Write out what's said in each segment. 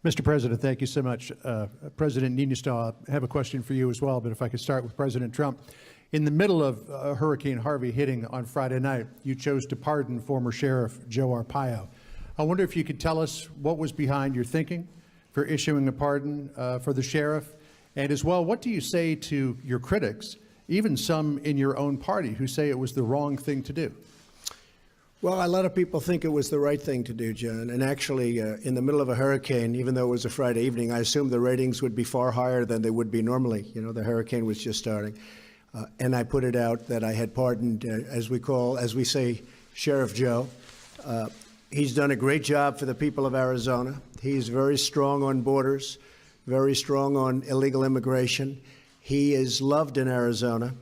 Mr. President, thank you so much. President Niinistö, I have a question for you as well, but if I could start with President Trump. In the middle of Hurricane Harvey hitting on Friday night, you chose to pardon former Sheriff Joe Arpaio. I wonder if you could tell us what was behind your thinking for issuing a pardon for the sheriff, and as well, what do you say to your critics, even some in your own party, who say it was the wrong thing to do? Well, a lot of people think it was the right thing to do, John. And actually, in the middle of a hurricane, even though it was a Friday evening, I assumed the ratings would be far higher than they would be normally. You know, the hurricane was just starting. And I put it out that I had pardoned, as we say, Sheriff Joe. He's done a great job for the people of Arizona. He's very strong on borders, very strong on illegal immigration. He is loved in Arizona.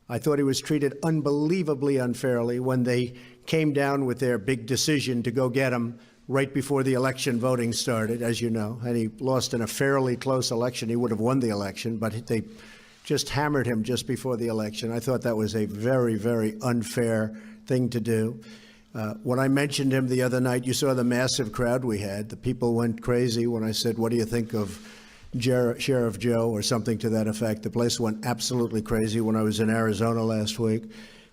I thought he was treated unbelievably unfairly when they came down with their big decision to go get him right before the election voting started, as you know, and he lost in a fairly close election. He would have won the election, but they just hammered him just before the election. I thought that was a very, very unfair thing to do. When I mentioned him the other night, you saw the massive crowd we had. The people went crazy when I said, "What do you think of Sheriff Joe?" or something to that effect. The place went absolutely crazy when I was in Arizona last week.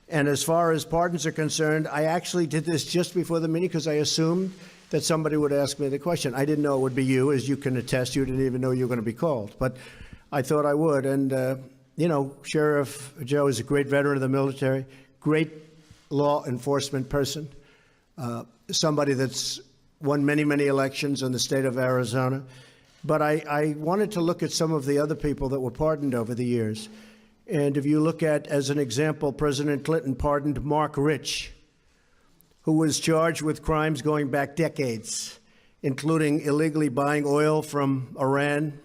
And as far as pardons are concerned, I actually did this just before the meeting because I assumed that somebody would ask me the question. I didn't know it would be you, as you can attest. You didn't even know you were going to be called. But I thought I would. And, you know, Sheriff Joe is a great veteran of the military, great law enforcement person, somebody that's won many, many elections in the state of Arizona. But I wanted to look at some of the other people that were pardoned over the years. And if you look at, as an example, President Clinton pardoned Mark Rich, who was charged with crimes going back decades, including illegally buying oil from Iran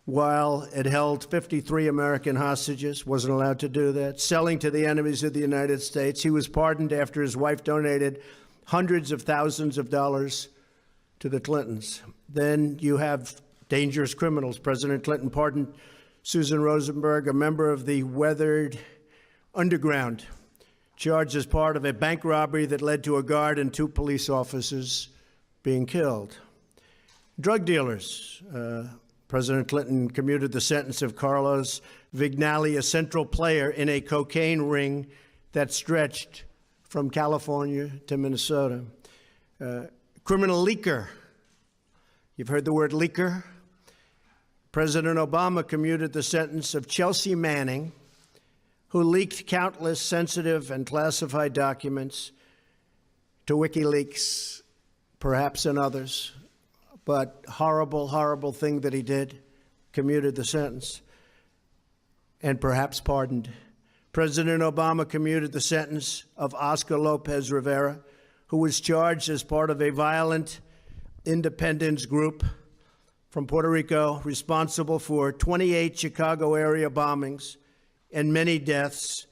while it held 53 American hostages, wasn't allowed to do that, selling to the enemies of the United States. He was pardoned after his wife donated hundreds of thousands of dollars to the Clintons. Then you have dangerous criminals. President Clinton pardoned Susan Rosenberg, a member of the weathered underground, charged as part of a bank robbery that led to a guard and 2 police officers being killed. Drug dealers. President Clinton commuted the sentence of Carlos Vignali, a central player in a cocaine ring that stretched from California to Minnesota. Criminal leaker. You've heard the word leaker? President Obama commuted the sentence of Chelsea Manning, who leaked countless sensitive and classified documents to WikiLeaks, perhaps and others, but horrible, horrible thing that he did, commuted the sentence, and perhaps pardoned. President Obama commuted the sentence of Oscar Lopez Rivera, who was charged as part of a violent independence group from Puerto Rico, responsible for 28 Chicago area bombings and many deaths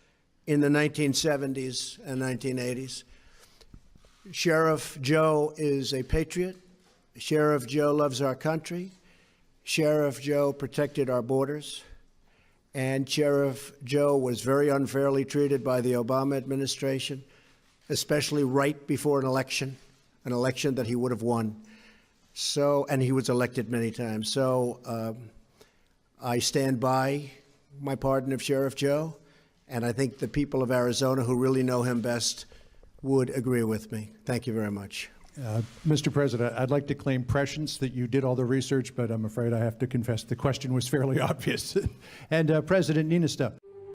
in the 1970s and 1980s. Sheriff Joe is a patriot. Sheriff Joe loves our country. Sheriff Joe protected our borders. And Sheriff Joe was very unfairly treated by the Obama administration, especially right before an election that he would have won. So, and he was elected many times. So I stand by my pardon of Sheriff Joe, and I think the people of Arizona who really know him best would agree with me. Thank you very much. Mr. President, I'd like to claim prescience that you did all the research, but I'm afraid I have to confess the question was fairly obvious. And President Niinistö.